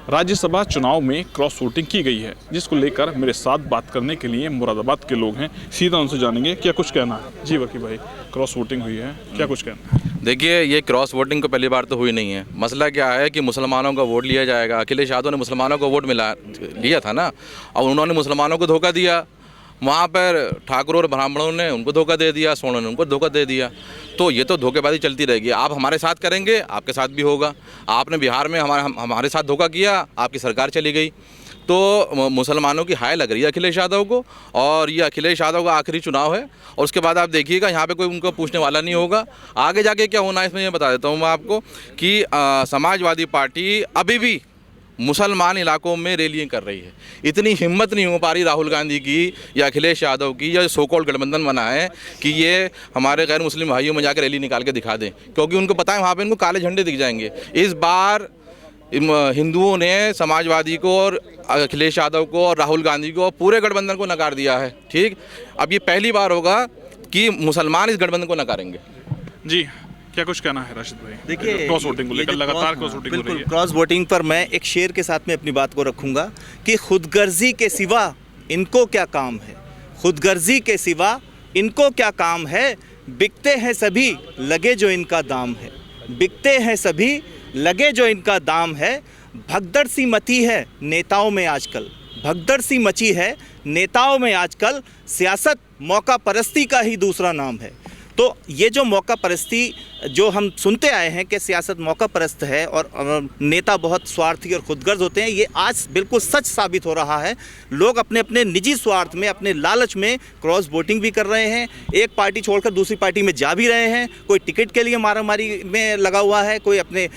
राज्यसभा चुनाव में cross voting की गई है, जिसको लेकर मेरे साथ बात करने के लिए मुरादाबाद के लोग हैं। सीधा उनसे जानेंगे क्या कुछ कहना है। जी वकील भाई, क्रॉस वोटिंग हुई है, क्या कुछ कहना है? देखिए, ये क्रॉस वोटिंग को पहली बार तो हुई नहीं है। मसला क्या है कि मुसलमानों का वोट लिया जाएगा। अखिलेश यादव ने मुसलमानों को वोट लिया था ना, और उन्होंने मुसलमानों को धोखा दिया। वहाँ पर ठाकुर और ब्राह्मणों ने उनको धोखा दे दिया, सोनों ने उनको धोखा दे दिया। तो ये तो धोखेबाजी चलती रहेगी। आप हमारे साथ करेंगे, आपके साथ भी होगा। आपने बिहार में हमारे साथ धोखा किया, आपकी सरकार चली गई। तो मुसलमानों की हाय लग रही है अखिलेश यादव को, और ये अखिलेश यादव का आखिरी चुनाव है। और उसके बाद आप देखिएगा, यहाँ पे कोई उनको पूछने वाला नहीं होगा। आगे जाके क्या होना है इसमें ये बता देता हूँ मैं आपको कि समाजवादी पार्टी अभी भी मुसलमान इलाकों में रैलियां कर रही है। इतनी हिम्मत नहीं हो पा रही राहुल गांधी की या अखिलेश यादव की या सो कॉल्ड गठबंधन बना है कि ये हमारे गैर मुस्लिम भाइयों में जाकर रैली निकाल के दिखा दें, क्योंकि उनको पता है वहाँ पे इनको काले झंडे दिख जाएंगे। इस बार हिंदुओं ने समाजवादी को और अखिलेश यादव को और राहुल गांधी को और पूरे गठबंधन को नकार दिया है। ठीक, अब ये पहली बार होगा कि मुसलमान इस गठबंधन को नकारेंगे। जी, क्या कुछ कहना है राशिद भाई? देखिए, क्रॉस वोटिंग को लेकर लगातार क्रॉस वोटिंग हो रही है। क्रॉस वोटिंग पर मैं एक शेर के साथ में अपनी बात को रखूंगा कि खुदगर्जी के सिवा इनको क्या काम है, खुदगर्जी के सिवा इनको क्या काम है, बिकते हैं सभी लगे जो इनका दाम है, बिकते हैं सभी लगे जो इनका दाम है। भगदड़ सी मची है नेताओं में आजकल, भगदड़ सी मची है नेताओं में आजकल, सियासत मौका परस्ती का ही दूसरा नाम है। तो ये जो मौका परस्ती जो हम सुनते आए हैं कि सियासत मौका परस्त है और नेता बहुत स्वार्थी और खुदगर्ज होते हैं, ये आज बिल्कुल सच साबित हो रहा है। लोग अपने अपने निजी स्वार्थ में, अपने लालच में क्रॉस वोटिंग भी कर रहे हैं। एक पार्टी छोड़कर दूसरी पार्टी में जा भी रहे हैं। कोई टिकट के लिए मारामारी में लगा हुआ है, कोई अपने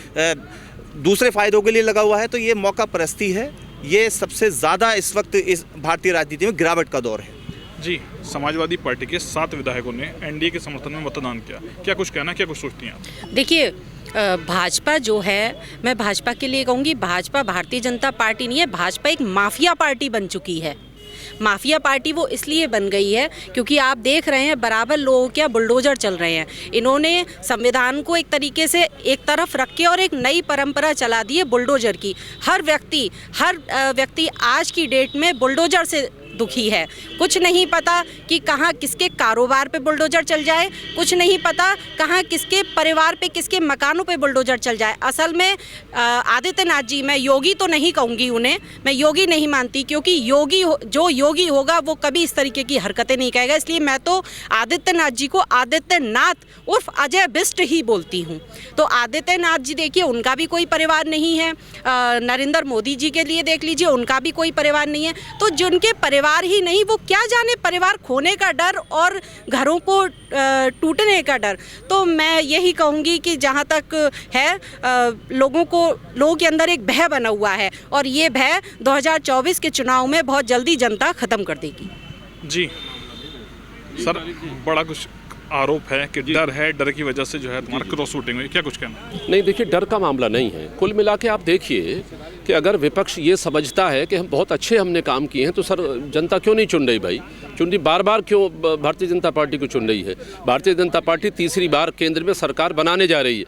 दूसरे फ़ायदों के लिए लगा हुआ है। तो ये मौका परस्ती है, ये सबसे ज़्यादा इस वक्त इस भारतीय राजनीति में गिरावट का दौर है। जी, समाजवादी पार्टी के 7 विधायकों ने एनडीए के समर्थन में मतदान किया, क्या कुछ कहना, क्या कुछ सोचती हैं आप? देखिए, भाजपा जो है, मैं भाजपा के लिए कहूँगी, भाजपा भारतीय जनता पार्टी नहीं है, भाजपा एक माफिया पार्टी बन चुकी है। माफिया पार्टी वो इसलिए बन गई है क्योंकि आप देख रहे हैं बराबर लोगों के बुलडोजर चल रहे हैं। इन्होंने संविधान को एक तरीके से एक तरफ रख के और एक नई परंपरा चला दी है बुलडोजर की। हर व्यक्ति आज की डेट में बुलडोजर से दुखी है। कुछ नहीं पता कि कहाँ किसके कारोबार पे बुलडोजर चल जाए, कुछ नहीं पता कहाँ किसके परिवार पे, किसके मकानों पे बुलडोजर चल जाए। असल में आदित्यनाथ जी, मैं योगी तो नहीं कहूँगी उन्हें, मैं योगी नहीं मानती, क्योंकि जो योगी होगा वो कभी इस तरीके की हरकतें नहीं कहेगा। इसलिए मैं तो आदित्यनाथ जी को आदित्यनाथ उर्फ अजय बिष्ट ही बोलती हूँ। तो आदित्यनाथ जी देखिए, उनका भी कोई परिवार नहीं है। नरेंद्र मोदी जी के लिए देख लीजिए, उनका भी कोई परिवार नहीं है। तो जिनके परिवार ही नहीं, वो क्या जाने परिवार खोने का डर और घरों को टूटने का डर। तो मैं यही कहूँगी कि जहाँ तक है, लोगों के अंदर एक भय बना हुआ है, और ये भय 2024 के चुनाव में बहुत जल्दी जनता ख़त्म कर देगी। जी सर, बड़ा कुछ आरोप है कि डर है, डर की वजह से जो है तुम्हारा क्रॉस वोटिंग हुई, क्या कुछ कहना? नहीं, देखिए, डर का मामला नहीं है। कुल मिला के आप देखिए कि अगर विपक्ष ये समझता है कि हम बहुत अच्छे हमने काम किए हैं, तो सर जनता क्यों नहीं चुन रही भाई? चुन रही बार बार क्यों भारतीय जनता पार्टी को चुन रही है? भारतीय जनता पार्टी तीसरी बार केंद्र में सरकार बनाने जा रही है।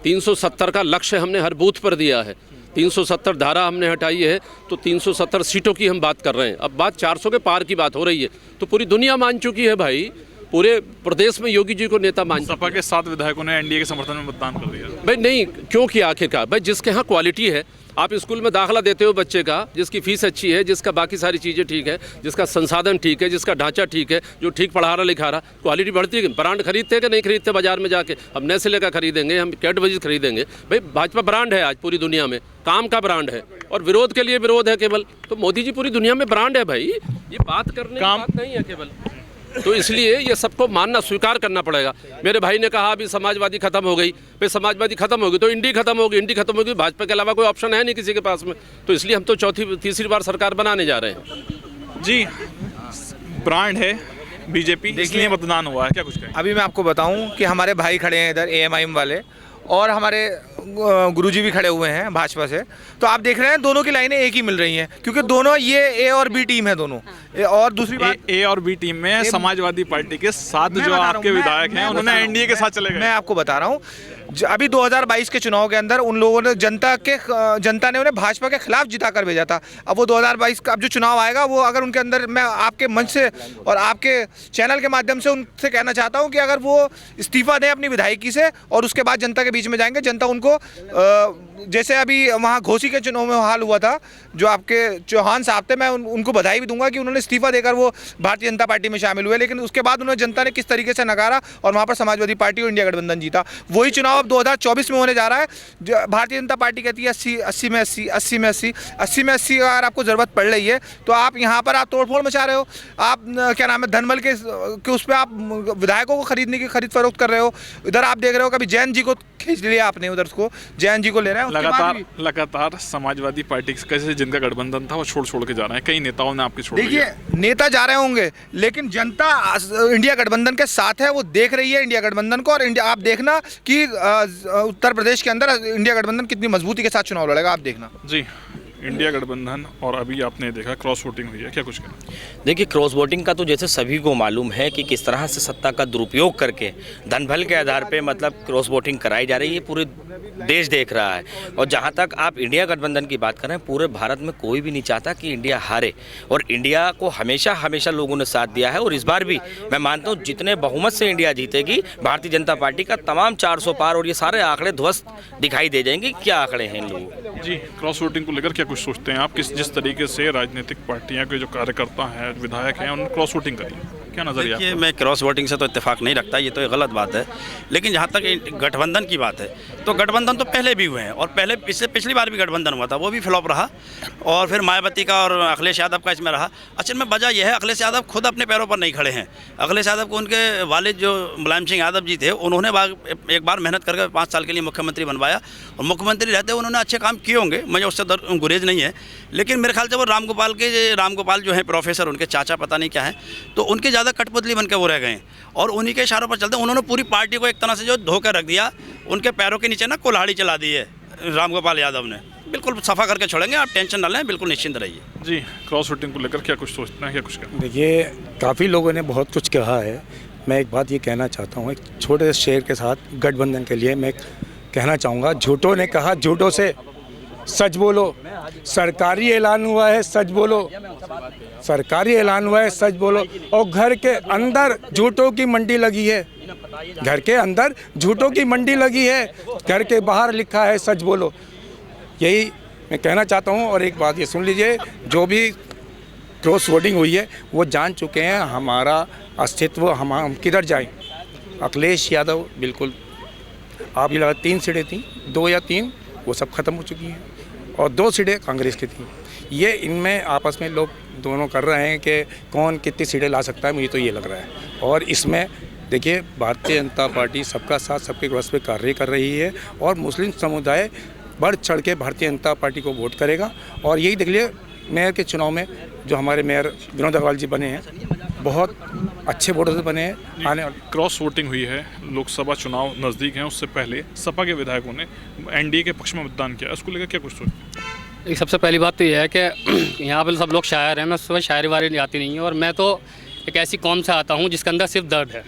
370 का लक्ष्य हमने हर बूथ पर दिया है। 370 धारा हमने हटाई है, तो 370 सीटों की हम बात कर रहे हैं। अब बात 400 के पार की बात हो रही है, तो पूरी दुनिया मान चुकी है भाई। पूरे प्रदेश में योगी जी को नेता मान। सपा के 7 विधायकों ने एनडीए के समर्थन में मतदान कर दिया। भाई नहीं, क्यों किया आखिरकार? भाई जिसके यहाँ क्वालिटी है, आप स्कूल में दाखिला देते हो बच्चे का, जिसकी फीस अच्छी है, जिसका बाकी सारी चीज़ें ठीक है, जिसका संसाधन ठीक है, जिसका ढांचा ठीक है, जो ठीक पढ़ा रहा लिखा रहा, क्वालिटी बढ़ती है। ब्रांड खरीदते हैं कि नहीं खरीदते बाजार में जाके? हम नेस्ले का खरीदेंगे, हम कैडबरी खरीदेंगे। भाई भाजपा ब्रांड है आज पूरी दुनिया में, काम का ब्रांड है, और विरोध के लिए विरोध है केवल। तो मोदी जी पूरी दुनिया में ब्रांड है भाई, ये बात करने की बात नहीं है केवल। तो इसलिए ये सबको मानना, स्वीकार करना पड़ेगा। मेरे भाई ने कहा अभी समाजवादी खत्म हो गई, फिर समाजवादी खत्म होगी तो इंडी खत्म होगी, इंडी खत्म होगी, भाजपा के अलावा कोई ऑप्शन है नहीं किसी के पास में। तो इसलिए हम तो तीसरी बार सरकार बनाने जा रहे हैं। जी, ब्रांड है बीजेपी, इसलिए मतदान हुआ है, क्या कुछ कहें? अभी मैं आपको बताऊं कि हमारे भाई खड़े हैं इधर AMIM वाले, और हमारे गुरुजी भी खड़े हुए हैं भाजपा से, तो आप देख रहे हैं दोनों की लाइनें एक ही मिल रही हैं, क्योंकि दोनों ये ए और बी टीम है दोनों। और दूसरी बात, ए और बी टीम में समाजवादी पार्टी के साथ जो आपके विधायक हैं उन्होंने एनडीए के साथ चले गए। मैं आपको बता रहा हूँ, अभी 2022 के चुनाव के अंदर उन लोगों ने जनता ने उन्हें भाजपा के खिलाफ जिता कर भेजा था। अब वो 2022 का अब जो चुनाव आएगा, वो अगर उनके अंदर, मैं आपके मंच से और आपके चैनल के माध्यम से उनसे कहना चाहता हूं कि अगर वो इस्तीफा दें अपनी विधायकी से और उसके बाद जनता के बीच में जाएंगे, जनता उनको जैसे अभी वहाँ घोसी के चुनाव में हाल हुआ था, जो आपके चौहान साहब थे, मैं उनको बधाई भी दूंगा कि उन्होंने इस्तीफा देकर वो भारतीय जनता पार्टी में शामिल हुए, लेकिन उसके बाद उन्होंने जनता ने किस तरीके से नकारा और वहाँ पर समाजवादी पार्टी और इंडिया गठबंधन जीता। वही चुनाव अब 2024 में होने जा रहा है। भारतीय जनता पार्टी कहती है 80 में 80 अगर आपको ज़रूरत पड़ रही है तो आप यहाँ पर आप तोड़फोड़ मचा रहे हो। आप क्या नाम है, धनबल के उस पर आप विधायकों को खरीदने की खरीद फरोख्त कर रहे हो। इधर आप देख रहे हो कभी जैन जी को खींच लिया आपने, उधर उसको जैन जी को ले रहे हैं। लगातार समाजवादी पार्टी कैसे जिनका गठबंधन था वो छोड़ के जा रहे हैं, कई नेताओं ने आपके छोड़ दिया। देखिए, नेता जा रहे होंगे लेकिन जनता इंडिया गठबंधन के साथ है, वो देख रही है इंडिया गठबंधन को। और आप देखना कि उत्तर प्रदेश के अंदर इंडिया गठबंधन कितनी मजबूती के साथ चुनाव लड़ेगा, आप देखना। जी, इंडिया गठबंधन और अभी आपने देखा क्रॉस वोटिंग हुई है, क्या कुछ कहना? देखिए, क्रॉस वोटिंग का तो जैसे सभी को मालूम है कि किस तरह से सत्ता का दुरुपयोग करके धनबल के आधार पे मतलब क्रॉस वोटिंग कराई जा रही है, पूरे देश देख रहा है। और जहाँ तक आप इंडिया गठबंधन की बात करें, पूरे भारत में कोई भी नहीं चाहता कि इंडिया हारे, और इंडिया को हमेशा लोगों ने साथ दिया है। और इस बार भी मैं मानता हूँ जितने बहुमत से इंडिया जीतेगी, भारतीय जनता पार्टी का तमाम 400 पार, और ये सारे आंकड़े ध्वस्त दिखाई दे जाएंगे। क्या आंकड़े हैं इन लोगों? जी, क्रॉस वोटिंग को लेकर क्या कुछ सोचते हैं आप? जिस तरीके से राजनीतिक पार्टियां के जो कार्यकर्ता हैं, विधायक हैं, उन्होंने क्रॉस वोटिंग करी, क्या नजरिया? देखिए, मैं क्रॉस वोटिंग से तो इत्तेफाक नहीं रखता, ये तो एक गलत बात है। लेकिन जहाँ तक गठबंधन की बात है, तो गठबंधन तो पहले भी हुए हैं, और पहले इससे पिछली बार भी गठबंधन हुआ था, वो भी फ्लॉप रहा। और फिर मायावती का और अखिलेश यादव का इसमें रहा। असल में वजह यह है, अखिलेश यादव खुद अपने पैरों पर नहीं खड़े हैं। अखिलेश यादव को उनके वालिद जो मुलायम सिंह यादव जी थे, उन्होंने एक बार मेहनत करके 5 साल के लिए मुख्यमंत्री बनवाया, और मुख्यमंत्री रहते उन्होंने अच्छे काम किए होंगे, मुझे उससे गुरेज नहीं है। लेकिन मेरे ख्याल से वो रामगोपाल जो हैं प्रोफेसर, उनके चाचा पता नहीं क्या है, तो उनके ज़्यादा कठपुतली बन के वो रह गए हैं, और उन्हीं के इशारों पर चलते उन्होंने पूरी पार्टी को एक तरह से जो धोकर रख दिया। उनके पैरों के नीचे ना कुल्हाड़ी चला दी है रामगोपाल यादव ने। बिल्कुल सफा करके छोड़ेंगे, आप टेंशन ना लें, बिल्कुल निश्चिंत रहिए। जी, क्रॉस वोटिंग को लेकर क्या कुछ सोचते हैं, क्या कुछ कहना? देखिए, काफ़ी लोगों ने बहुत कुछ कहा है। मैं एक बात ये कहना चाहता हूँ, एक छोटे से शहर के साथ गठबंधन के लिए मैं कहना चाहूँगा, झूठों ने कहा झूठों से सच बोलो। सरकारी ऐलान हुआ है, सच बोलो। सरकारी ऐलान हुआ है, सच बोलो। और घर के अंदर झूठों की मंडी लगी है, घर के अंदर झूठों की मंडी लगी है, घर के बाहर लिखा है सच बोलो। यही मैं कहना चाहता हूँ। और एक बात ये सुन लीजिए, जो भी क्रॉस वोटिंग हुई है वो जान चुके हैं हमारा अस्तित्व, हम किधर जाएं। अखिलेश यादव बिल्कुल, आप ये लगा 3 सीटें थी, 2 या 3 वो सब खत्म हो चुकी हैं, और 2 सीटें कांग्रेस की थी। ये इनमें आपस में लोग दोनों कर रहे हैं कि कौन कितनी सीटें ला सकता है, मुझे तो ये लग रहा है। और इसमें देखिए, भारतीय जनता पार्टी सबका साथ सबके विकास पे कार्य कर रही है, और मुस्लिम समुदाय बढ़ चढ़ के भारतीय जनता पार्टी को वोट करेगा। और यही देख लिए मेयर के चुनाव में जो हमारे मेयर विनोद अग्रवाल जी बने हैं, बहुत अच्छे वोटों से बने हैं। आने क्रॉस वोटिंग हुई है, लोकसभा चुनाव नज़दीक हैं, उससे पहले सपा के विधायकों ने एनडीए के पक्ष में मतदान किया, उसको लेकर क्या कुछ सोचते हैं? एक सबसे पहली बात तो यह है कि यहाँ पर सब लोग शायर हैं, मैं सुबह शायरी वारी आती नहीं है, और मैं तो एक ऐसी कौम से आता हूँ जिसके अंदर सिर्फ दर्द है।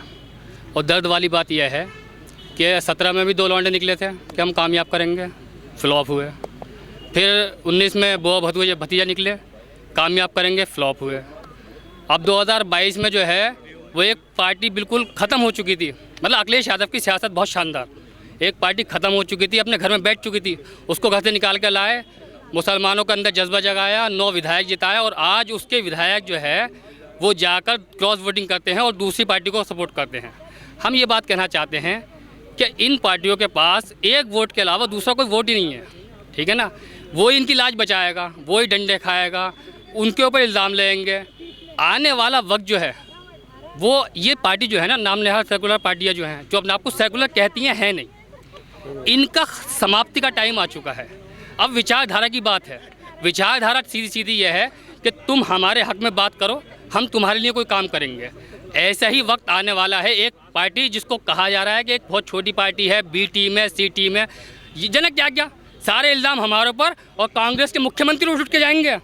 और दर्द वाली बात यह है कि 17 में भी 2 लौंडे निकले थे कि हम कामयाब करेंगे, फ्लॉप हुए। फिर 19 में बुआ भतीजा निकले, कामयाब करेंगे, फ्लॉप हुए। अब 2022 में जो है वो एक पार्टी बिल्कुल ख़त्म हो चुकी थी, मतलब अखिलेश यादव की सियासत बहुत शानदार, एक पार्टी ख़त्म हो चुकी थी, अपने घर में बैठ चुकी थी, उसको घर से निकाल कर लाए, मुसलमानों के अंदर जज्बा जगाया, 9 विधायक जिताया, और आज उसके विधायक जो है वो जाकर क्रॉस वोटिंग करते हैं और दूसरी पार्टी को सपोर्ट करते हैं। हम ये बात कहना चाहते हैं कि इन पार्टियों के पास एक वोट के अलावा दूसरा कोई वोट ही नहीं है, ठीक है ना। वो ही इनकी लाज बचाएगा, वो ही डंडे खाएगा, उनके ऊपर इल्ज़ाम लेंगे। आने वाला वक्त जो है वो ये पार्टी जो है ना, नाम नहाद सेकुलर पार्टियाँ जो हैं, जो अपने आप को सेकुलर कहती हैं, है नहीं, इनका समाप्ति का टाइम आ चुका है। अब विचारधारा की बात है। विचारधारा सीधी सीधी यह है कि तुम हमारे हक में बात करो, हम तुम्हारे लिए कोई काम करेंगे। ऐसा ही वक्त आने वाला है। एक पार्टी जिसको कहा जा रहा है कि एक बहुत छोटी पार्टी है, बी टीम है, सी टीम है, ये जनक क्या क्या सारे इल्ज़ाम हमारे ऊपर, और कांग्रेस के मुख्यमंत्री उठ के जाएंगे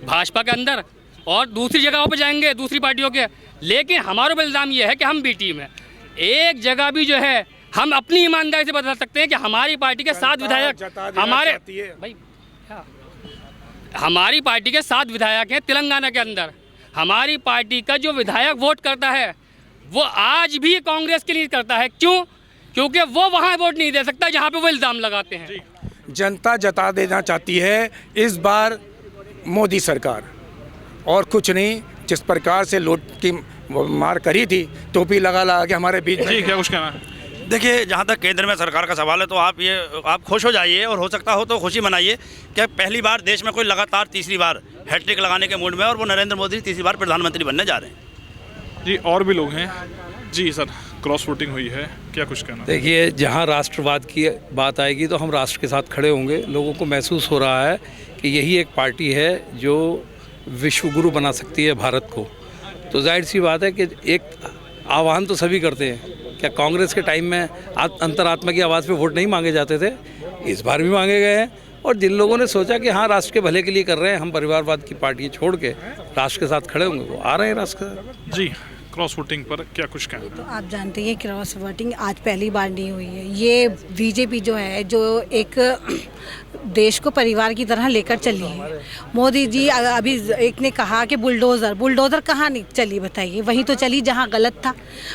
भाजपा के अंदर और दूसरी जगहों पे जाएंगे दूसरी पार्टियों के। लेकिन हमारे ऊपर इल्ज़ाम ये है कि हम बी टीम है। एक जगह भी जो है हम अपनी ईमानदारी से बता सकते हैं कि हमारी पार्टी के 7 विधायक हमारी पार्टी के 7 विधायक हैं तेलंगाना के अंदर। हमारी पार्टी का जो विधायक वोट करता है वो आज भी कांग्रेस के लिए करता है। क्यों? क्योंकि वो वहाँ वोट नहीं दे सकता जहाँ पे वो इल्ज़ाम लगाते हैं। जनता जता देना चाहती है इस बार मोदी सरकार, और कुछ नहीं। जिस प्रकार से लूट की मार करी थी, टोपी लगा के हमारे बीच में। क्या कुछ कहना है? देखिए, जहाँ तक केंद्र में सरकार का सवाल है तो आप खुश हो जाइए, और हो सकता हो तो खुशी मनाइए कि पहली बार देश में कोई लगातार तीसरी बार हैट्रिक लगाने के मूड में, और वो नरेंद्र मोदी तीसरी बार प्रधानमंत्री बनने जा रहे हैं। जी, और भी लोग हैं। जी सर, क्रॉस वोटिंग हुई है, क्या कुछ कहना? देखिए, जहाँ राष्ट्रवाद की बात आएगी तो हम राष्ट्र के साथ खड़े होंगे। लोगों को महसूस हो रहा है कि यही एक पार्टी है जो विश्व गुरु बना सकती है भारत को। तो जाहिर सी बात है कि एक आह्वान तो सभी करते हैं। क्या कांग्रेस के टाइम में अंतरात्मा की आवाज़ पे वोट नहीं मांगे जाते थे? इस बार भी मांगे गए हैं। और जिन लोगों ने सोचा कि हाँ राष्ट्र के भले के लिए कर रहे हैं, हम परिवारवाद की पार्टी छोड़ के राष्ट्र के साथ खड़े होंगे, वो आ रहे हैं राष्ट्र के साथ। जी, क्रॉस वोटिंग पर क्या कुछ कहना? तो आप जानते हैं क्रॉस वोटिंग आज पहली बार नहीं हुई है। ये बीजेपी जो है, जो एक देश को परिवार की तरह लेकर चली है। मोदी जी अभी एक ने कहा कि बुलडोज़र कहाँ नहीं चली, बताइए? वहीं तो चली जहाँ गलत था,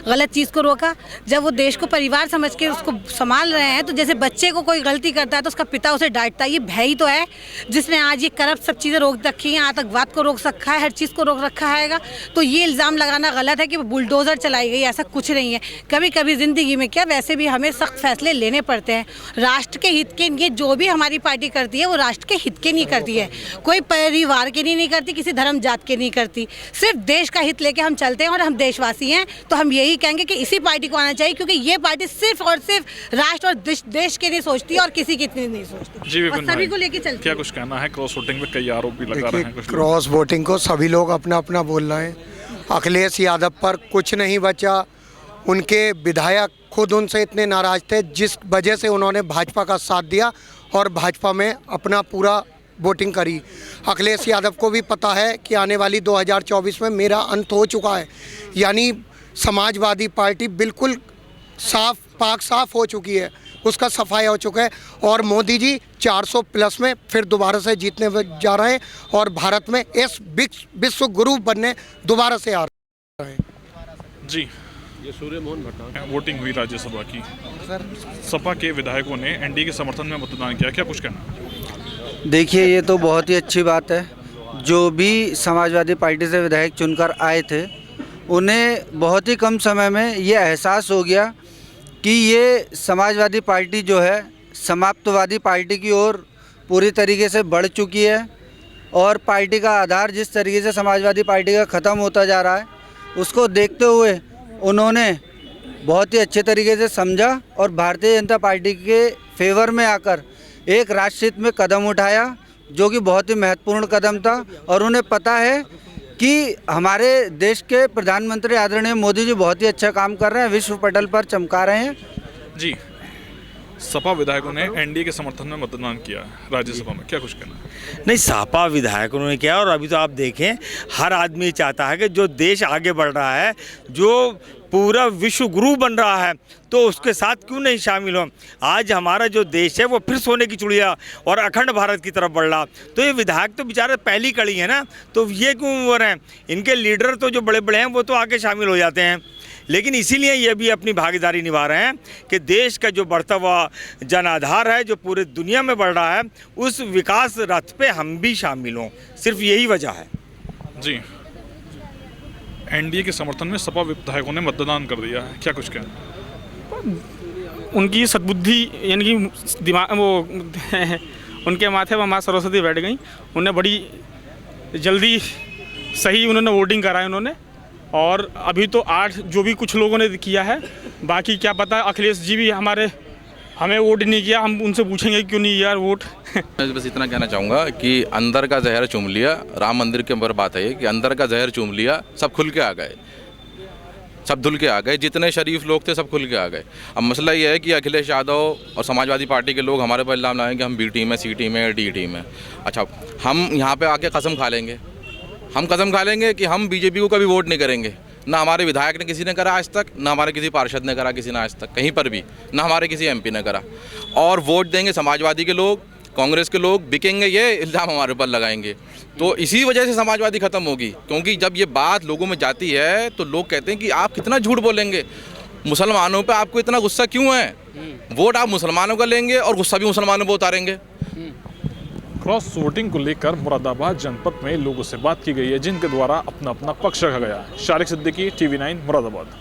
गलत चीज़ को रोका। जब वो देश को परिवार समझ के उसको संभाल रहे हैं, तो जैसे बच्चे को कोई गलती करता है तो उसका पिता उसे डांटता है। ये भाई तो है जिसने आज ये करप्ट सब चीज़ें रोक रखी हैं, आतंकवाद को रोक रखा है, हर चीज़ को रोक रखा है। तो ये इल्ज़ाम लगाना गलत है कि बुलडोज़र चलाई गई, ऐसा कुछ नहीं है। कभी कभी ज़िंदगी में क्या, वैसे भी हमें सख्त फैसले लेने पड़ते हैं राष्ट्र के हित के। ये जो भी हमारी पार्टी करती है वो राष्ट्र के हित के नहीं करती है, कोई परिवार के नहीं करती, किसी धर्म जात के नहीं करती। सिर्फ देश का हित लेके हम चलते हैं, और हम देशवासी हैं तो हम यही कहेंगे कि इसी पार्टी को आना चाहिए, क्योंकि ये पार्टी सिर्फ और सिर्फ राष्ट्र और देश के लिए सोचती है और किसी की नहीं सोचती। जी, और सभी को लेके चलती है। क्या कुछ कहना है? क्रॉस वोटिंग में कई आरोप भी लगा रहे हैं कुछ। क्रॉस वोटिंग को सभी लोग अपना अपना बोल रहे हैं। अखिलेश यादव पर कुछ नहीं बचा। उनके विधायक खुद उनसे इतने नाराज थे जिस वजह से उन्होंने भाजपा का साथ दिया और भाजपा में अपना पूरा वोटिंग करी। अखिलेश यादव को भी पता है कि आने वाली 2024 में मेरा अंत हो चुका है, यानी समाजवादी पार्टी बिल्कुल साफ हो चुकी है, उसका सफाया हो चुका है। और मोदी जी 400 प्लस में फिर दोबारा से जीतने जा रहे हैं और भारत में इस विश्व गुरु बनने दोबारा से आ रहे हैं। जी, ये सूर्य मोहन भट्टाचार्य। वोटिंग हुई राज्यसभा की, सपा के विधायकों ने एनडीए के समर्थन में मतदान किया, क्या कुछ कहना? देखिए, ये तो बहुत ही अच्छी बात है। जो भी समाजवादी पार्टी से विधायक चुनकर आए थे, उन्हें बहुत ही कम समय में ये एहसास हो गया कि ये समाजवादी पार्टी जो है समाप्तवादी पार्टी की ओर पूरी तरीके से बढ़ चुकी है, और पार्टी का आधार जिस तरीके से समाजवादी पार्टी का ख़त्म होता जा रहा है, उसको देखते हुए उन्होंने बहुत ही अच्छे तरीके से समझा और भारतीय जनता पार्टी के फेवर में आकर एक राष्ट्रहित में कदम उठाया, जो कि बहुत ही महत्वपूर्ण कदम था। और उन्हें पता है कि हमारे देश के प्रधानमंत्री आदरणीय मोदी जी बहुत ही अच्छा काम कर रहे हैं, विश्व पटल पर चमका रहे हैं। जी, सपा विधायकों ने एनडीए के समर्थन में मतदान किया राज्यसभा में, क्या कुछ कहना? नहीं, सपा विधायकों ने किया, और अभी तो आप देखें हर आदमी चाहता है कि जो देश आगे बढ़ रहा है, जो पूरा विश्व गुरु बन रहा है, तो उसके साथ क्यों नहीं शामिल हो। आज हमारा जो देश है वो फिर सोने की चिड़िया और अखंड भारत की तरफ बढ़ रहा, तो ये विधायक तो बेचारे पहली कड़ी है ना, तो ये क्यों हो रहे हैं? इनके लीडर तो जो बड़े बड़े हैं वो तो आके शामिल हो जाते हैं। लेकिन इसीलिए ये भी अपनी भागीदारी निभा रहे हैं कि देश का जो बढ़ता हुआ जनाधार है, जो पूरे दुनिया में बढ़ रहा है, उस विकास रथ पे हम भी शामिल हों, सिर्फ यही वजह है। जी, एनडीए के समर्थन में सपा विधायकों ने मतदान कर दिया है, क्या कुछ कहना? उनकी सद्बुद्धि, यानी कि दिमाग वो उनके माथे पर माँ सरस्वती बैठ गई। उन्हें बड़ी जल्दी सही उन्होंने वोटिंग कराई उन्होंने, और अभी तो 8 जो भी कुछ लोगों ने किया है, बाकी क्या पता अखिलेश जी भी हमें वोट नहीं किया, हम उनसे पूछेंगे क्यों नहीं यार वोट। मैं बस इतना कहना चाहूँगा कि अंदर का जहर चूम लिया, राम मंदिर के ऊपर बात है कि अंदर का जहर चूम लिया, सब खुल के आ गए। सब धुल के आ गए, जितने शरीफ लोग थे सब खुल के आ गए। अब मसला ये है कि अखिलेश यादव और समाजवादी पार्टी के लोग हमारे पर इल्ज़ाम लाएंगे हम बी टीम है, सी टीम है, डी टीम है। अच्छा, हम यहाँ पे आके कसम खा लेंगे, हम कसम खा लेंगे कि हम बीजेपी को कभी वोट नहीं करेंगे। ना हमारे विधायक ने किसी ने करा आज तक, ना हमारे किसी पार्षद ने करा किसी ने आज तक, कहीं पर भी, ना हमारे किसी एमपी ने करा। और वोट देंगे समाजवादी के लोग, कांग्रेस के लोग, बिकेंगे, ये इल्ज़ाम हमारे ऊपर लगाएंगे। तो इसी वजह से समाजवादी ख़त्म होगी, क्योंकि जब ये बात लोगों में जाती है तो लोग कहते हैं कि आप कितना झूठ बोलेंगे, मुसलमानों पे आपको इतना गुस्सा क्यों है? वोट आप मुसलमानों का लेंगे और गुस्सा भी मुसलमानों पर उतारेंगे। क्रॉस वोटिंग को लेकर मुरादाबाद जनपद में लोगों से बात की गई है, जिनके द्वारा अपना अपना पक्ष रखा गया है। शारिक सिद्दीकी, TV9 मुरादाबाद।